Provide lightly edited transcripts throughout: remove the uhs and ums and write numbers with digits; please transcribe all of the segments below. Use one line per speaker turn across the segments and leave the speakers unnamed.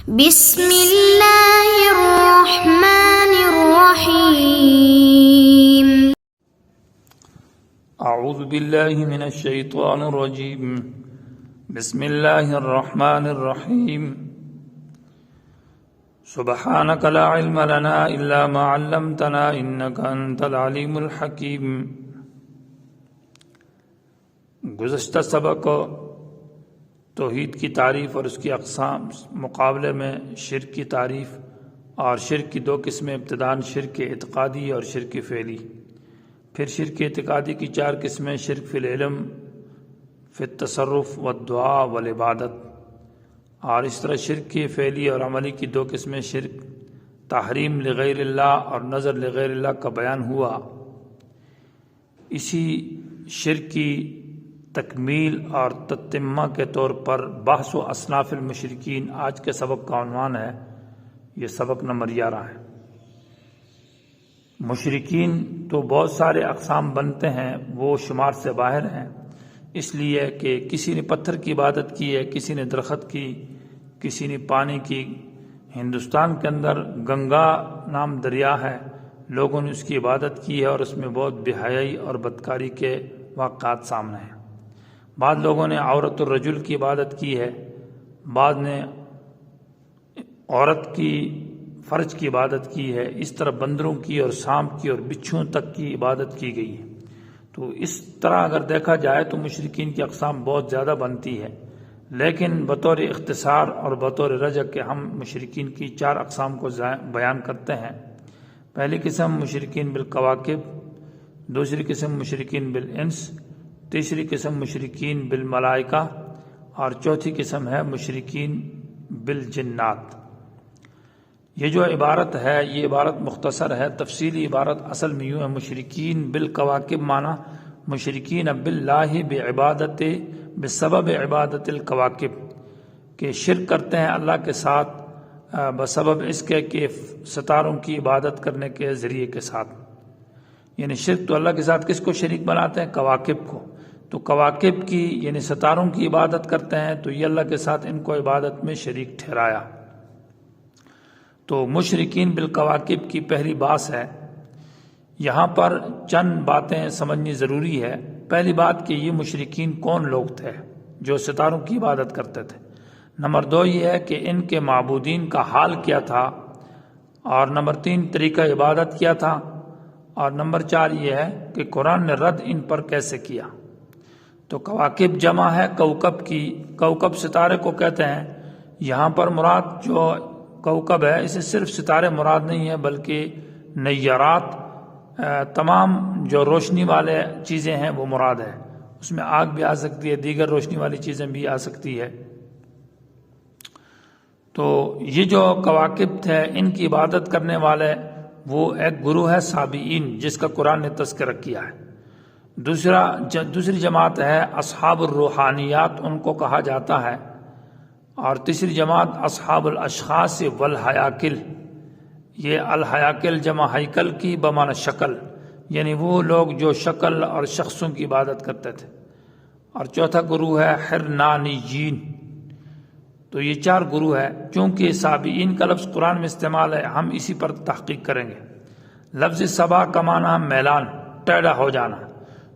بسم اللہ الرحمن الرحیم
اعوذ باللہ من الشیطان الرجیم بسم اللہ الرحمن الرحیم سبحانک لا علم لنا الا ما علمتنا انک انت العلیم الحکیم۔ گزشتہ سبق توحید کی تعریف اور اس کی اقسام مقابلے میں شرک کی تعریف اور شرک کی دو قسمیں، ابتداً شرک اعتقادی اور شرک فعلی، پھر شرک اعتقادی کی چار قسمیں، شرک فی العلم، فی التصرف والدعاء والعبادت، اور اس طرح شرک کی فعلی اور عملی کی دو قسمیں، شرک تحریم لغیر اللہ اور نظر لغیر اللہ کا بیان ہوا۔ اسی شرک کی تکمیل اور تتمہ کے طور پر بحث و اصناف المشرکین آج کے سبق کا عنوان ہے۔ یہ سبق نمبر 11 ہے۔ مشرکین تو بہت سارے اقسام بنتے ہیں، وہ شمار سے باہر ہیں، اس لیے کہ کسی نے پتھر کی عبادت کی ہے، کسی نے درخت کی، کسی نے پانی کی۔ ہندوستان کے اندر گنگا نام دریا ہے، لوگوں نے اس کی عبادت کی ہے اور اس میں بہت بے حیائی اور بدکاری کے واقعات سامنے ہیں۔ بعض لوگوں نے عورت الرجل کی عبادت کی ہے، بعض نے عورت کی فرج کی عبادت کی ہے، اس طرح بندروں کی اور سانپ کی اور بچھوؤں تک کی عبادت کی گئی ہے۔ تو اس طرح اگر دیکھا جائے تو مشرکین کی اقسام بہت زیادہ بنتی ہے، لیکن بطور اختصار اور بطور رجع کے ہم مشرکین کی چار اقسام کو بیان کرتے ہیں۔ پہلی قسم مشرکین بالکواکب، دوسری قسم مشرکین بالانس، تیسری قسم مشرکین بالملائکہ، اور چوتھی قسم ہے مشرکین بالجنات۔ یہ جو عبارت ہے یہ عبارت مختصر ہے، تفصیلی عبارت اصل میں یوں ہے: مشرکین بالکواکب معنی مشرکین باللہ بعبادت بسبب عبادت الکواکب، کہ شرک کرتے ہیں اللہ کے ساتھ بسبب اس کے کہ ستاروں کی عبادت کرنے کے ذریعے کے ساتھ۔ یعنی شرک تو اللہ کے ساتھ کس کو شریک بناتے ہیں؟ کواکب کو۔ تو کواکب کی یعنی ستاروں کی عبادت کرتے ہیں تو یہ اللہ کے ساتھ ان کو عبادت میں شریک ٹھہرایا۔ تو مشرکین بالکواکب کی پہلی بات ہے، یہاں پر چند باتیں سمجھنی ضروری ہے۔ پہلی بات کہ یہ مشرکین کون لوگ تھے جو ستاروں کی عبادت کرتے تھے؟ نمبر 2 یہ ہے کہ ان کے معبودین کا حال کیا تھا، اور نمبر 3 طریقہ عبادت کیا تھا، اور نمبر 4 یہ ہے کہ قرآن نے رد ان پر کیسے کیا۔ تو کواکب جمع ہے کوکب کی، کوکب ستارے کو کہتے ہیں۔ یہاں پر مراد جو کوکب ہے اسے صرف ستارے مراد نہیں ہے بلکہ نیارات، تمام جو روشنی والے چیزیں ہیں وہ مراد ہے۔ اس میں آگ بھی آ سکتی ہے، دیگر روشنی والی چیزیں بھی آ سکتی ہے۔ تو یہ جو کواکب تھے ان کی عبادت کرنے والے وہ ایک گروہ ہے سابئین، جس کا قرآن نے تذکرہ کیا ہے۔ دوسری جماعت ہے اصحاب الروحانیات، ان کو کہا جاتا ہے، اور تیسری جماعت اصحاب الاشخاص والحیاکل، یہ الحیاکل جمع ہیکل کی بمعنی شکل، یعنی وہ لوگ جو شکل اور شخصوں کی عبادت کرتے تھے، اور چوتھا گروہ ہے حرنانیین۔ تو یہ 4 گروہ ہے۔ چونکہ سابئین کا لفظ قرآن میں استعمال ہے، ہم اسی پر تحقیق کریں گے۔ لفظ سبا کا معنی میلان، ٹیڑھا ہو جانا۔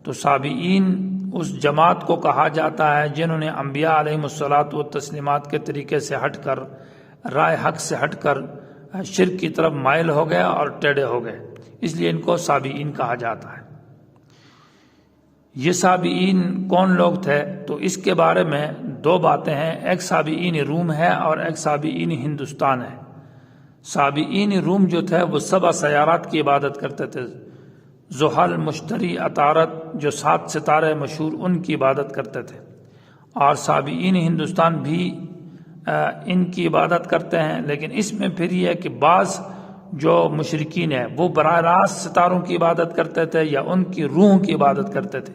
تو سابئین اس جماعت کو کہا جاتا ہے جنہوں نے انبیاء علیہم الصلاۃ والتسلیمات کے طریقے سے ہٹ کر، رائے حق سے ہٹ کر شرک کی طرف مائل ہو گئے اور ٹیڑھے ہو گئے، اس لیے ان کو سابئین کہا جاتا ہے۔ یہ سابئین کون لوگ تھے؟ تو اس کے بارے میں 2 باتیں ہیں، ایک سابئین روم ہے اور ایک سابئین ہندوستان ہے۔ سابئین روم جو تھے وہ 7 سیارات کی عبادت کرتے تھے، زحل، مشتری، عطارد، جو 7 ستارے مشہور، ان کی عبادت کرتے تھے۔ اور سابئین ہندوستان بھی ان کی عبادت کرتے ہیں، لیکن اس میں پھر یہ ہے کہ بعض جو مشرکین ہیں وہ براہ راست ستاروں کی عبادت کرتے تھے یا ان کی روحوں کی عبادت کرتے تھے،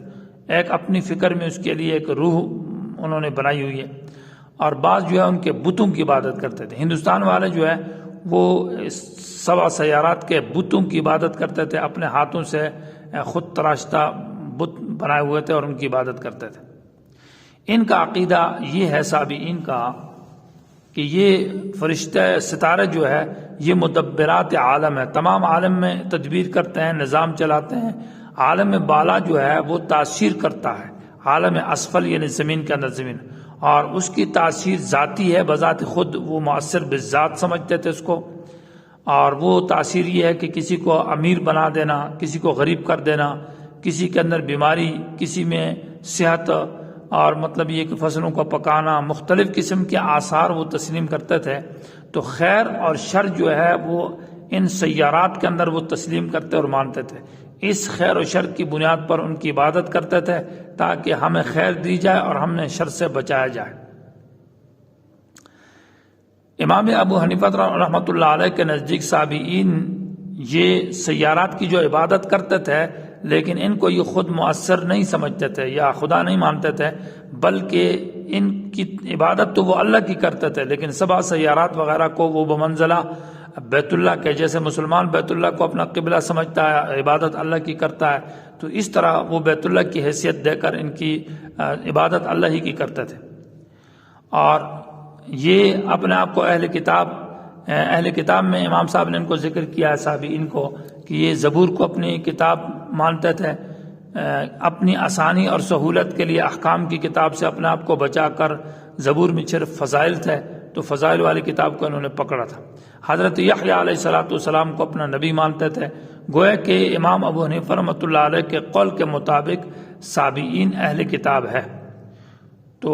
ایک اپنی فکر میں اس کے لیے ایک روح انہوں نے بنائی ہوئی ہے، اور بعض جو ہے ان کے بتوں کی عبادت کرتے تھے۔ ہندوستان والے جو ہے وہ 7 سیارات کے بتوں کی عبادت کرتے تھے، اپنے ہاتھوں سے خود تراشتہ بت بنائے ہوئے تھے اور ان کی عبادت کرتے تھے۔ ان کا عقیدہ یہ ہے سابئین کا کہ یہ فرشتہ ستارے جو ہے یہ مدبرات عالم ہے، تمام عالم میں تدبیر کرتے ہیں، نظام چلاتے ہیں۔ عالم بالا جو ہے وہ تاثیر کرتا ہے، عالم اسفل یعنی زمین کے اندر زمین، اور اس کی تاثیر ذاتی ہے، بذات خود وہ مؤثر بالذات سمجھتے تھے اس کو، اور وہ تاثیر یہ ہے کہ کسی کو امیر بنا دینا، کسی کو غریب کر دینا، کسی کے اندر بیماری، کسی میں صحت، اور مطلب یہ کہ فصلوں کو پکانا، مختلف قسم کے آثار وہ تسلیم کرتے تھے۔ تو خیر اور شر جو ہے وہ ان سیارات کے اندر وہ تسلیم کرتے اور مانتے تھے، اس خیر و شر کی بنیاد پر ان کی عبادت کرتے تھے تاکہ ہمیں خیر دی جائے اور ہمیں شر سے بچایا جائے۔ امام ابو حنیفہ رحمۃ اللہ علیہ کے نزدیک صابئین یہ سیارات کی جو عبادت کرتے تھے، لیکن ان کو یہ خود مؤثر نہیں سمجھتے تھے یا خدا نہیں مانتے تھے، بلکہ ان کی عبادت تو وہ اللہ کی کرتے تھے، لیکن سبع سیارات وغیرہ کو وہ بمنزلہ بیت اللہ کے، جیسے مسلمان بیت اللہ کو اپنا قبلہ سمجھتا ہے، عبادت اللہ کی کرتا ہے، تو اس طرح وہ بیت اللہ کی حیثیت دے کر ان کی عبادت اللہ ہی کی کرتے تھے۔ اور یہ اپنے آپ کو اہل کتاب میں امام صاحب نے ان کو ذکر کیا ہے، صابئین کو، کہ یہ زبور کو اپنی کتاب مانتے تھے، اپنی آسانی اور سہولت کے لیے احکام کی کتاب سے اپنے آپ کو بچا کر زبور میں صرف فضائل تھے تو فضائل والی کتاب کو انہوں نے پکڑا تھا۔ حضرت یحییٰ علیہ السلام کو اپنا نبی مانتے تھے، گویا کہ امام ابو حنیفہ رحمۃ اللہ علیہ کے قول کے مطابق صابئین اہل کتاب ہے۔ تو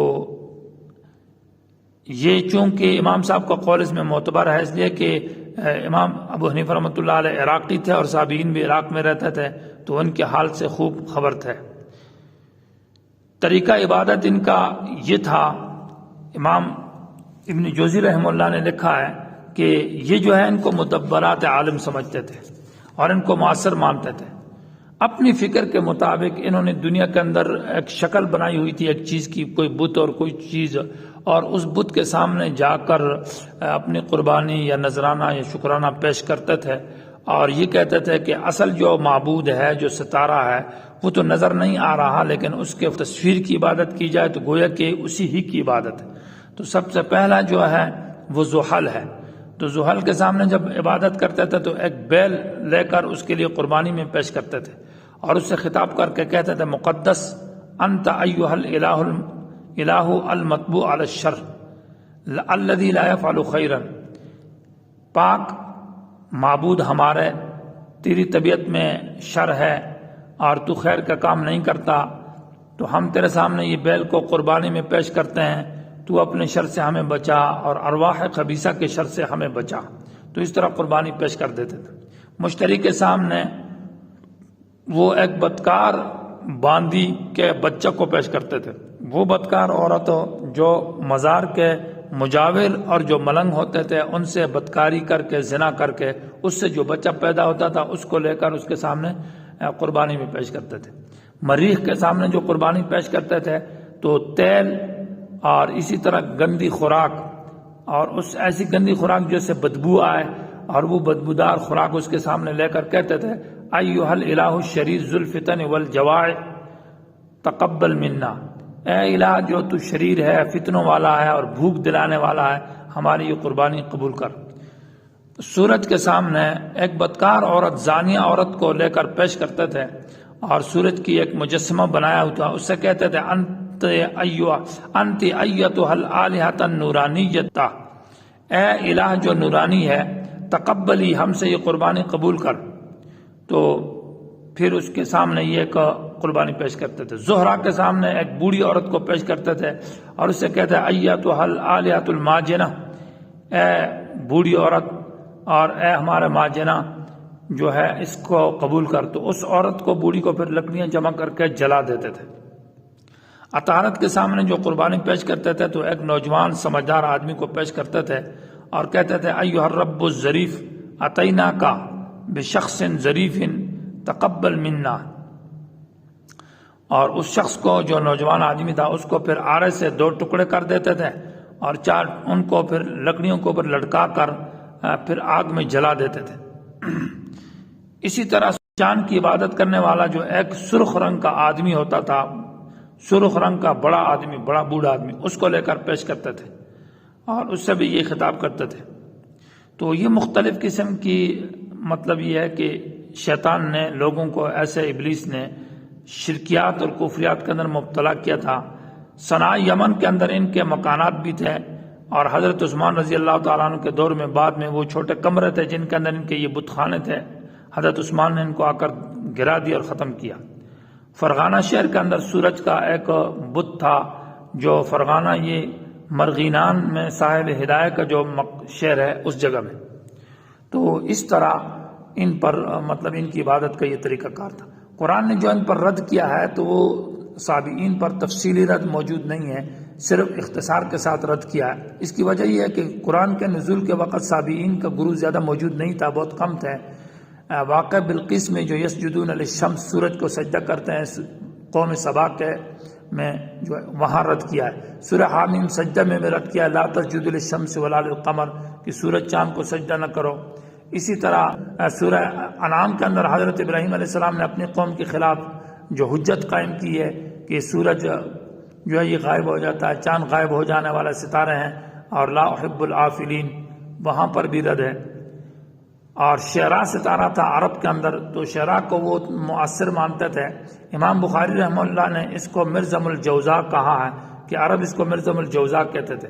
یہ چونکہ امام صاحب کا قول اس میں معتبر ہے، اس لیے کہ امام ابو حنیفہ رحمۃ اللہ علیہ عراقی تھے اور صابئین بھی عراق میں رہتے تھے، تو ان کے حال سے خوب خبر تھے۔ طریقہ عبادت ان کا یہ تھا، امام ابن جوزی رحمہ اللہ نے لکھا ہے کہ یہ جو ہے ان کو مدبرات عالم سمجھتے تھے اور ان کو مؤثر مانتے تھے۔ اپنی فکر کے مطابق انہوں نے دنیا کے اندر ایک شکل بنائی ہوئی تھی ایک چیز کی، کوئی بت اور کوئی چیز، اور اس بت کے سامنے جا کر اپنی قربانی یا نذرانہ یا شکرانہ پیش کرتے تھے، اور یہ کہتے تھے کہ اصل جو معبود ہے، جو ستارہ ہے، وہ تو نظر نہیں آ رہا، لیکن اس کے تصویر کی عبادت کی جائے تو گویا کہ اسی ہی کی عبادت ہے۔ تو سب سے پہلا جو ہے وہ زحل ہے، تو زحل کے سامنے جب عبادت کرتے تھے تو ایک بیل لے کر اس کے لیے قربانی میں پیش کرتے تھے، اور اس سے خطاب کر کے کہتے تھے مقدس انت ایھا الہ المطبوع علی الشر الذی لا یفعل خیرا، پاک معبود ہمارے، تیری طبیعت میں شر ہے اور تو خیر کا کام نہیں کرتا، تو ہم تیرے سامنے یہ بیل کو قربانی میں پیش کرتے ہیں، تو اپنے شر سے ہمیں بچا اور ارواح خبیثہ کے شر سے ہمیں بچا۔ تو اس طرح قربانی پیش کر دیتے تھے۔ مشتری کے سامنے وہ ایک بدکار باندی کے بچہ کو پیش کرتے تھے، وہ بدکار عورت جو مزار کے مجاور اور جو ملنگ ہوتے تھے ان سے بدکاری کر کے، زنا کر کے، اس سے جو بچہ پیدا ہوتا تھا اس کو لے کر اس کے سامنے قربانی میں پیش کرتے تھے۔ مریخ کے سامنے جو قربانی پیش کرتے تھے تو تیل اور اسی طرح گندی خوراک، اور اس ایسی گندی خوراک جیسے بدبو آئے، اور وہ بدبودار خوراک اس کے سامنے لے کر کہتے تھے ایھا الہ الشریر ذو الفتن والجواع تقبل منا، اے الہ جو تو شریر ہے، فتنوں والا ہے اور بھوک دلانے والا ہے، ہماری یہ قربانی قبول کر۔ سورج کے سامنے ایک بدکار عورت، زانیہ عورت کو لے کر پیش کرتے تھے، اور سورج کی ایک مجسمہ بنایا ہوا، اس سے کہتے تھے انت ایتھا الالہۃ النورانیۃ، اے الہ جو نورانی ہے، تقبلی، ہم سے یہ قربانی قبول کر۔ تو پھر اس کے سامنے یہ ایک قربانی پیش کرتے تھے۔ زہرہ کے سامنے ایک بوڑھی عورت کو پیش کرتے تھے اور اس سے کہتے ہیں ایتھا الالہۃ الماجنہ، اے بوڑھی عورت اور اے ہمارے ماجنہ جو ہے اس کو قبول کر۔ تو اس عورت کو، بوڑھی کو، پھر لکڑیاں جمع کر کے جلا دیتے تھے۔ عطارد کے سامنے جو قربانی پیش کرتے تھے تو ایک نوجوان سمجھدار آدمی کو پیش کرتے تھے اور کہتے تھے ایھا الرب الظریف اتیناک بشخص ظریف تقبل منا، اور اس شخص کو، جو نوجوان آدمی تھا، اس کو پھر آرے سے 2 ٹکڑے کر دیتے تھے اور 4 ان کو پھر لکڑیوں کو پر لٹکا کر پھر آگ میں جلا دیتے تھے۔ اسی طرح چاند کی عبادت کرنے والا جو ایک سرخ رنگ کا آدمی ہوتا تھا، سرخ رنگ کا بڑا آدمی، بڑا بوڑھا آدمی، اس کو لے کر پیش کرتے تھے، اور اس سے بھی یہ خطاب کرتے تھے۔ تو یہ مختلف قسم کی مطلب یہ ہے کہ شیطان نے لوگوں کو ایسے ابلیس نے شرکیات اور کفریات کے اندر مبتلا کیا تھا۔ صنعاء یمن کے اندر ان کے مکانات بھی تھے، اور حضرت عثمان رضی اللہ تعالیٰ عنہ کے دور میں بعد میں وہ چھوٹے کمرے تھے جن کے اندر ان کے یہ بت خانے تھے، حضرت عثمان نے ان کو آ کر گرا دیا اور ختم کیا۔ فرغانہ شہر کے اندر سورج کا ایک بت تھا، جو فرغانہ یہ مرغینان میں صاحب ہدایہ کا جو شہر ہے اس جگہ میں۔ تو اس طرح ان پر مطلب ان کی عبادت کا یہ طریقہ کار تھا۔ قرآن نے جو ان پر رد کیا ہے تو وہ سابقین پر تفصیلی رد موجود نہیں ہے، صرف اختصار کے ساتھ رد کیا ہے۔ اس کی وجہ یہ ہے کہ قرآن کے نزول کے وقت سابقین کا گروہ زیادہ موجود نہیں تھا، بہت کم تھے۔ واقع بلقیس میں جو یسجدون للشمس، سورج کو سجدہ کرتے ہیں، قوم سبا کے میں جو وہاں رد کیا ہے۔ سورہ حامیم سجدہ میں رد کیا ہے، لا تسجدوا للشمس ولا للقمر، کہ سورج چاند کو سجدہ نہ کرو۔ اسی طرح سورہ انعام کے اندر حضرت ابراہیم علیہ السلام نے اپنی قوم کے خلاف جو حجت قائم کی ہے کہ سورج جو ہے یہ غائب ہو جاتا ہے، چاند غائب ہو جانے والا ستارے ہیں، اور لا احب العافلین، وہاں پر بھی رد ہے۔ اور شعراء ستارہ تھا عرب کے اندر، تو شعراء کو وہ مؤثر مانتے تھے۔ امام بخاری رحمہ اللہ نے اس کو مرزم الجوزاء کہا ہے، کہ عرب اس کو مرزم الجوزاء کہتے تھے،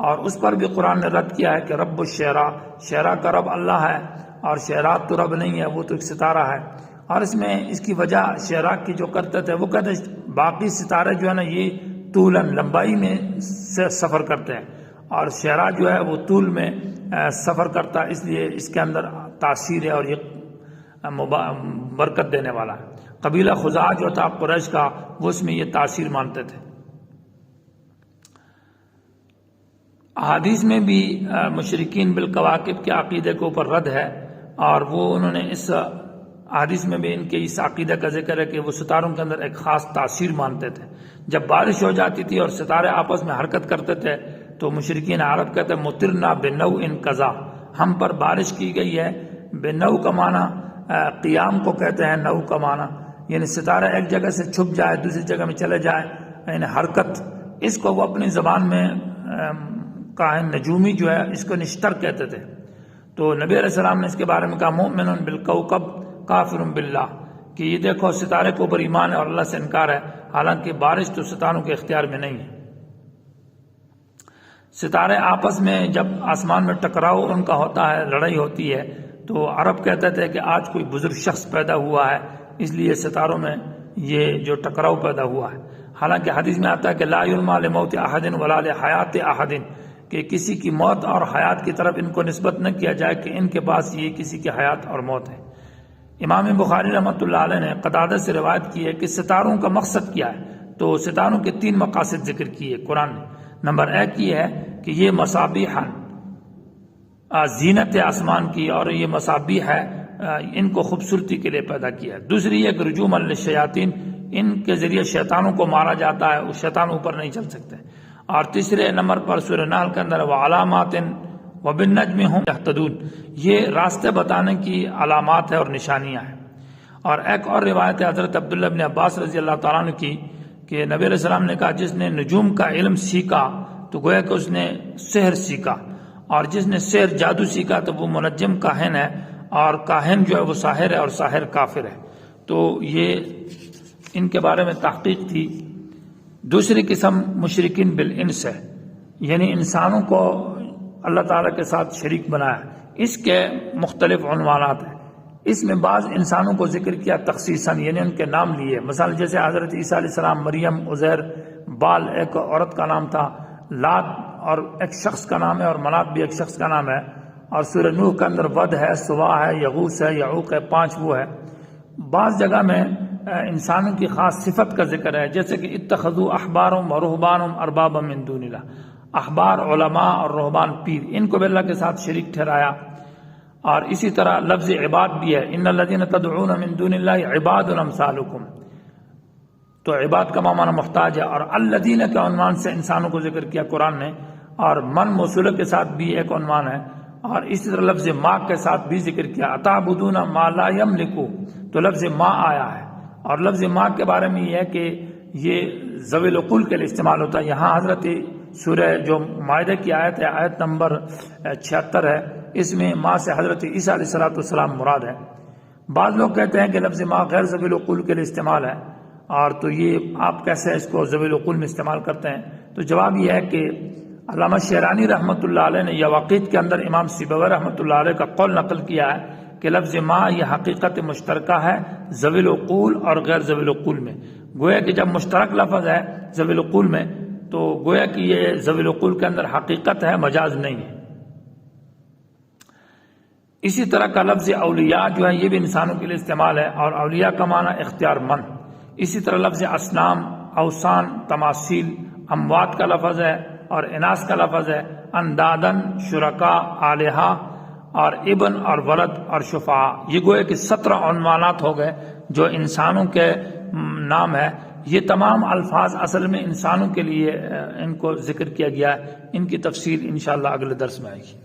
اور اس پر بھی قرآن نے رد کیا ہے کہ رب الشعراء، شعراء کا رب اللہ ہے، اور شعراء تو رب نہیں ہے، وہ تو ایک ستارہ ہے۔ اور اس میں اس کی وجہ شعراء کی جو کرتے تھے، وہ کہتے باقی ستارے جو ہے نا یہ طولن لمبائی میں سفر کرتے ہیں، اور شعراء جو ہے وہ طول میں سفر کرتا ہے، اس لیے اس کے اندر تاثیر ہے اور یہ برکت دینے والا ہے۔ قبیلہ خزاعہ جو تھا قریش کا، وہ اس میں یہ تاثیر مانتے تھے۔ احادیث میں بھی مشرکین بالکواکب کے عقیدے کے اوپر رد ہے، اور وہ انہوں نے اس حدیث میں بھی ان کے اس عقیدہ کا ذکر ہے کہ وہ ستاروں کے اندر ایک خاص تاثیر مانتے تھے۔ جب بارش ہو جاتی تھی اور ستارے آپس میں حرکت کرتے تھے تو مشرکین عرب کہتے ہیں مطرنا بنوء قضا، ہم پر بارش کی گئی ہے۔ بنوء کا معنی قیام کو کہتے ہیں، نو کا معنی یعنی ستارہ ایک جگہ سے چھپ جائے دوسری جگہ میں چلے جائے، یعنی حرکت، اس کو وہ اپنی زبان میں کاہن نجومی جو ہے اس کو نشتر کہتے تھے۔ تو نبی علیہ السلام نے اس کے بارے میں کہا مؤمن بالکوكب کافر باللہ، کہ یہ دیکھو ستارے کے اوپر ایمان ہے اور اللہ سے انکار ہے، حالانکہ بارش تو ستاروں کے اختیار میں نہیں ہے۔ ستارے آپس میں جب آسمان میں ٹکراؤ ان کا ہوتا ہے، لڑائی ہوتی ہے، تو عرب کہتے تھے کہ آج کوئی بزرگ شخص پیدا ہوا ہے، اس لیے ستاروں میں یہ جو ٹکراؤ پیدا ہوا ہے۔ حالانکہ حدیث میں آتا ہے کہ لا یرمى لموت احد ولا لحیات احد، کہ کسی کی موت اور حیات کی طرف ان کو نسبت نہ کیا جائے کہ ان کے پاس یہ کسی کی حیات اور موت ہے۔ امام بخاری رحمۃ اللہ علیہ نے قتادہ سے روایت کی ہے کہ ستاروں کا مقصد کیا ہے، تو ستاروں کے 3 مقاصد ذکر کیے قرآن نے۔ نمبر 1 یہ ہے کہ یہ مصابیح زینت آسمان کی، اور یہ مصابیح ہے ان کو خوبصورتی کے لیے پیدا کیا ہے۔ دوسری یہ رجوما للشیاطین، ان کے ذریعے شیطانوں کو مارا جاتا ہے، وہ شیطان اوپر نہیں چل سکتے۔ اور تیسرے نمبر پر سورہ نحل کے اندر وعلامات وبالنجم هم يهتدون، یہ راستے بتانے کی علامات ہے اور نشانیاں ہیں۔ اور ایک اور روایت ہے حضرت عبداللہ بن عباس رضی اللہ تعالیٰ عنہ کی کہ نبی علیہ السلام نے کہا جس نے نجوم کا علم سیکھا تو گویا کہ اس نے سحر سیکھا، اور جس نے سحر جادو سیکھا تو وہ منجم کاہن ہے، اور کاہن جو ہے وہ ساحر ہے، اور ساحر کافر ہے۔ تو یہ ان کے بارے میں تحقیق تھی۔ دوسری قسم مشرکین بالانس ہے، یعنی انسانوں کو اللہ تعالیٰ کے ساتھ شریک بنایا۔ اس کے مختلف عنوانات ہیں، اس میں بعض انسانوں کو ذکر کیا تخصیصاً، یعنی ان کے نام لیے، مثلا جیسے حضرت عیسیٰ علیہ السلام، مریم، عزیر، بال ایک عورت کا نام تھا، لات اور ایک شخص کا نام ہے، اور منات بھی ایک شخص کا نام ہے، اور سورہ نوح کے اندر ود ہے، سوا ہے، یغوث ہے، یعوق ہے، 5 وہ ہے۔ بعض جگہ میں انسانوں کی خاص صفت کا ذکر ہے، جیسے کہ اتخذوا احبارهم ورهبانهم اربابا من دون اللہ، احبار علماء اور رہبان پیر، ان کو بھی اللہ کے ساتھ شریک ٹھہرایا۔ اور اسی طرح لفظ عباد بھی ہے، ان الذین تدعون من دون اللہ عباد امثالکم، تو عباد کا معنی محتاج ہے۔ اور الذین کے عنوان سے انسانوں کو ذکر کیا قرآن نے، اور من موصولہ کے ساتھ بھی ایک عنوان ہے، اور اسی طرح لفظ ما کے ساتھ بھی ذکر کیا، اتعبدون ما لا یملک، تو لفظ ما آیا ہے۔ اور لفظ ما کے بارے میں یہ ہے کہ یہ ذوی العقول کے لیے استعمال ہوتا ہے۔ یہاں حضرت سورہ جو مائدہ کی آیت ہے، آیت نمبر 76 ہے، اس میں ماں سے حضرت عیسیٰ علیہ السلام مراد ہے۔ بعض لوگ کہتے ہیں کہ لفظ ماں غیر ذوی العقول کے لیے استعمال ہے، اور تو یہ آپ کیسے اس کو ذوی العقول میں استعمال کرتے ہیں؟ تو جواب یہ ہے کہ علامہ شیرانی رحمۃ اللہ علیہ نے یواقیت کے اندر امام سیبوی رحمۃ اللہ علیہ کا قول نقل کیا ہے کہ لفظ ماں یہ حقیقت مشترکہ ہے ذوی العقول اور غیر ذوی العقول میں۔ گویا کہ جب مشترک لفظ ہے ذوی العقول میں تو گویا کہ یہ ذوی العقول کے اندر حقیقت ہے، مجاز نہیں ہے۔ اسی طرح کا لفظ اولیاء جو ہے یہ بھی انسانوں کے لیے استعمال ہے، اور اولیاء کا معنی اختیار مند۔ اسی طرح لفظ اصنام، اوثان، تماثیل، اموات کا لفظ ہے، اور اناث کا لفظ ہے، اندادن، شرکا، آلہہ، اور ابن اور ولد اور شفاء۔ یہ گویا کہ 17 عنوانات ہو گئے جو انسانوں کے نام ہے۔ یہ تمام الفاظ اصل میں انسانوں کے لیے ان کو ذکر کیا گیا ہے۔ ان کی تفصیل انشاءاللہ اگلے درس میں آئے گی۔